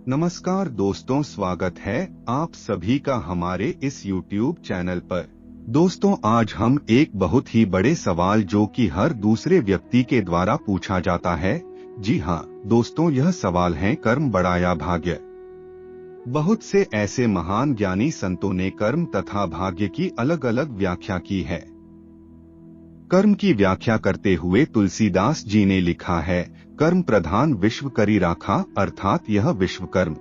नमस्कार दोस्तों, स्वागत है आप सभी का हमारे इस YouTube चैनल पर। दोस्तों, आज हम एक बहुत ही बड़े सवाल जो कि हर दूसरे व्यक्ति के द्वारा पूछा जाता है। जी हाँ दोस्तों, यह सवाल है कर्म बड़ा या भाग्य। बहुत से ऐसे महान ज्ञानी संतों ने कर्म तथा भाग्य की अलग अलग व्याख्या की है। कर्म की व्याख्या करते हुए तुलसीदास जी ने लिखा है, कर्म प्रधान विश्व करी राखा, अर्थात यह विश्व कर्म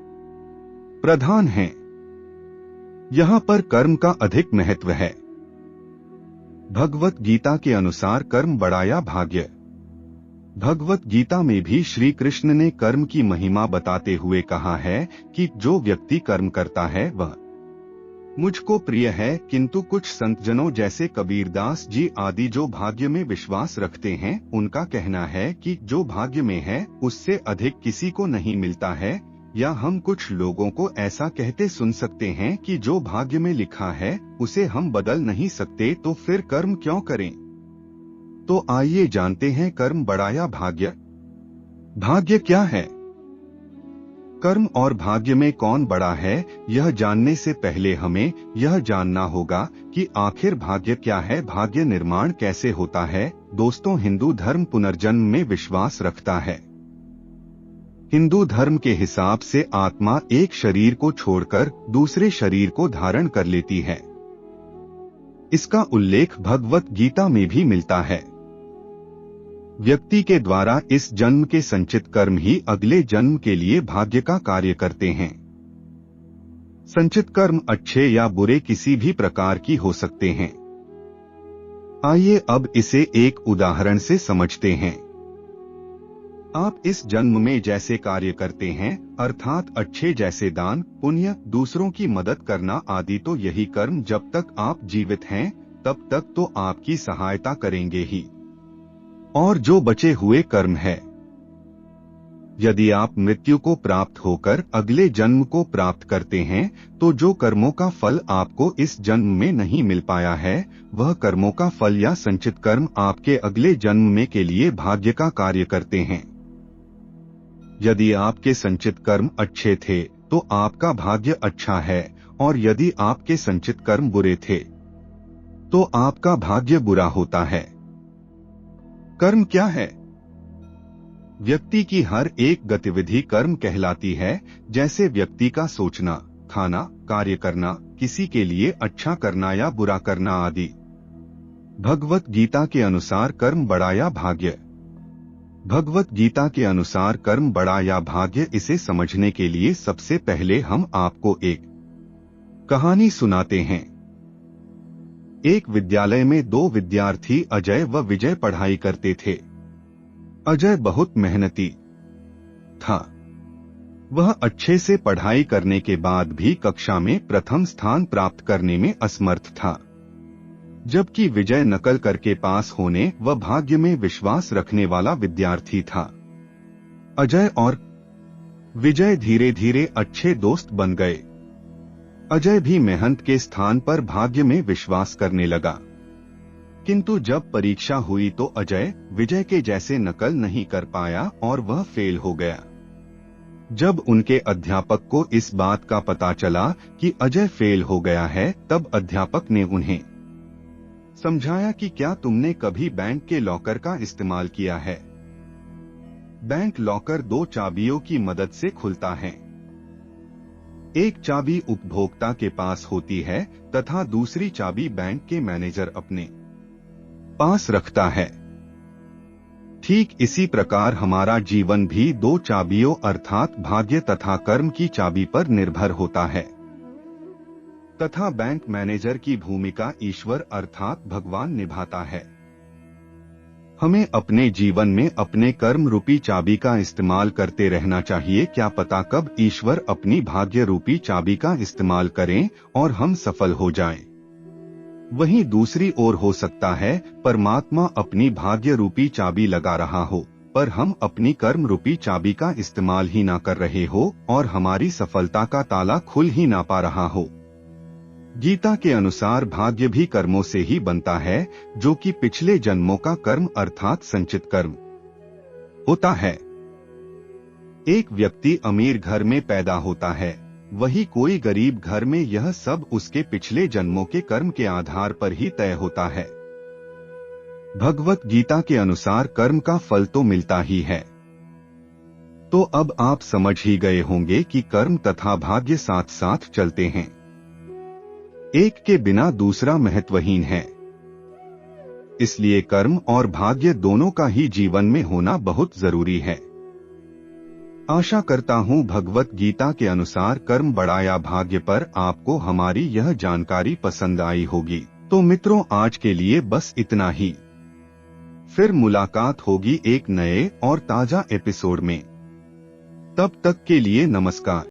प्रधान है। यहाँ पर कर्म का अधिक महत्व है। भगवत गीता के अनुसार कर्म बड़ा या भाग्य। भगवत गीता में भी श्री कृष्ण ने कर्म की महिमा बताते हुए कहा है कि जो व्यक्ति कर्म करता है वह मुझको प्रिय है, किंतु कुछ संतजनों जैसे कबीरदास जी आदि जो भाग्य में विश्वास रखते हैं, उनका कहना है कि जो भाग्य में है उससे अधिक किसी को नहीं मिलता है। या हम कुछ लोगों को ऐसा कहते सुन सकते हैं कि जो भाग्य में लिखा है उसे हम बदल नहीं सकते, तो फिर कर्म क्यों करें। तो आइए जानते हैं कर्म बड़ा या भाग्य। भाग्य क्या है? कर्म और भाग्य में कौन बड़ा है, यह जानने से पहले हमें यह जानना होगा कि आखिर भाग्य क्या है, भाग्य निर्माण कैसे होता है। दोस्तों, हिंदू धर्म पुनर्जन्म में विश्वास रखता है। हिंदू धर्म के हिसाब से आत्मा एक शरीर को छोड़कर दूसरे शरीर को धारण कर लेती है। इसका उल्लेख भगवत गीता में भी मिलता है। व्यक्ति के द्वारा इस जन्म के संचित कर्म ही अगले जन्म के लिए भाग्य का कार्य करते हैं। संचित कर्म अच्छे या बुरे किसी भी प्रकार की हो सकते हैं। आइए अब इसे एक उदाहरण से समझते हैं। आप इस जन्म में जैसे कार्य करते हैं, अर्थात अच्छे जैसे दान पुण्य, दूसरों की मदद करना आदि, तो यही कर्म जब तक आप जीवित हैं तब तक तो आपकी सहायता करेंगे ही। और जो बचे हुए कर्म है, यदि आप मृत्यु को प्राप्त होकर अगले जन्म को प्राप्त करते हैं, तो जो कर्मों का फल आपको इस जन्म में नहीं मिल पाया है, वह कर्मों का फल या संचित कर्म आपके अगले जन्म में के लिए भाग्य का कार्य करते हैं। यदि आपके संचित कर्म अच्छे थे तो आपका भाग्य अच्छा है, और यदि आपके संचित कर्म बुरे थे तो आपका भाग्य बुरा होता है। कर्म क्या है? व्यक्ति की हर एक गतिविधि कर्म कहलाती है, जैसे व्यक्ति का सोचना, खाना, कार्य करना, किसी के लिए अच्छा करना या बुरा करना आदि। भगवत गीता के अनुसार कर्म बड़ा या भाग्य। भगवत गीता के अनुसार कर्म बड़ा या भाग्य, इसे समझने के लिए सबसे पहले हम आपको एक कहानी सुनाते हैं। एक विद्यालय में दो विद्यार्थी अजय व विजय पढ़ाई करते थे। अजय बहुत मेहनती था। वह अच्छे से पढ़ाई करने के बाद भी कक्षा में प्रथम स्थान प्राप्त करने में असमर्थ था, जबकि विजय नकल करके पास होने व भाग्य में विश्वास रखने वाला विद्यार्थी था। अजय और विजय धीरे धीरे अच्छे दोस्त बन गए। अजय भी मेहनत के स्थान पर भाग्य में विश्वास करने लगा, किंतु जब परीक्षा हुई तो अजय विजय के जैसे नकल नहीं कर पाया और वह फेल हो गया। जब उनके अध्यापक को इस बात का पता चला कि अजय फेल हो गया है, तब अध्यापक ने उन्हें समझाया कि क्या तुमने कभी बैंक के लॉकर का इस्तेमाल किया है? बैंक लॉकर दो चाबियों की मदद से खुलता है। एक चाबी उपभोक्ता के पास होती है तथा दूसरी चाबी बैंक के मैनेजर अपने पास रखता है। ठीक इसी प्रकार हमारा जीवन भी दो चाबियों अर्थात भाग्य तथा कर्म की चाबी पर निर्भर होता है, तथा बैंक मैनेजर की भूमिका ईश्वर अर्थात भगवान निभाता है। हमें अपने जीवन में अपने कर्म रूपी चाबी का इस्तेमाल करते रहना चाहिए। क्या पता कब ईश्वर अपनी भाग्य रूपी चाबी का इस्तेमाल करें और हम सफल हो जाएं। वहीं दूसरी ओर हो सकता है परमात्मा अपनी भाग्य रूपी चाबी लगा रहा हो, पर हम अपनी कर्म रूपी चाबी का इस्तेमाल ही ना कर रहे हो और हमारी सफलता का ताला खुल ही ना पा रहा हो। गीता के अनुसार भाग्य भी कर्मों से ही बनता है, जो कि पिछले जन्मों का कर्म अर्थात संचित कर्म होता है। एक व्यक्ति अमीर घर में पैदा होता है, वही कोई गरीब घर में, यह सब उसके पिछले जन्मों के कर्म के आधार पर ही तय होता है। भगवत गीता के अनुसार कर्म का फल तो मिलता ही है। तो अब आप समझ ही गए होंगे कि कर्म तथा भाग्य साथ साथ चलते हैं, एक के बिना दूसरा महत्वहीन है। इसलिए कर्म और भाग्य दोनों का ही जीवन में होना बहुत जरूरी है। आशा करता हूँ भगवत गीता के अनुसार कर्म बढ़ाया भाग्य पर आपको हमारी यह जानकारी पसंद आई होगी। तो मित्रों, आज के लिए बस इतना ही। फिर मुलाकात होगी एक नए और ताजा एपिसोड में। तब तक के लिए नमस्कार।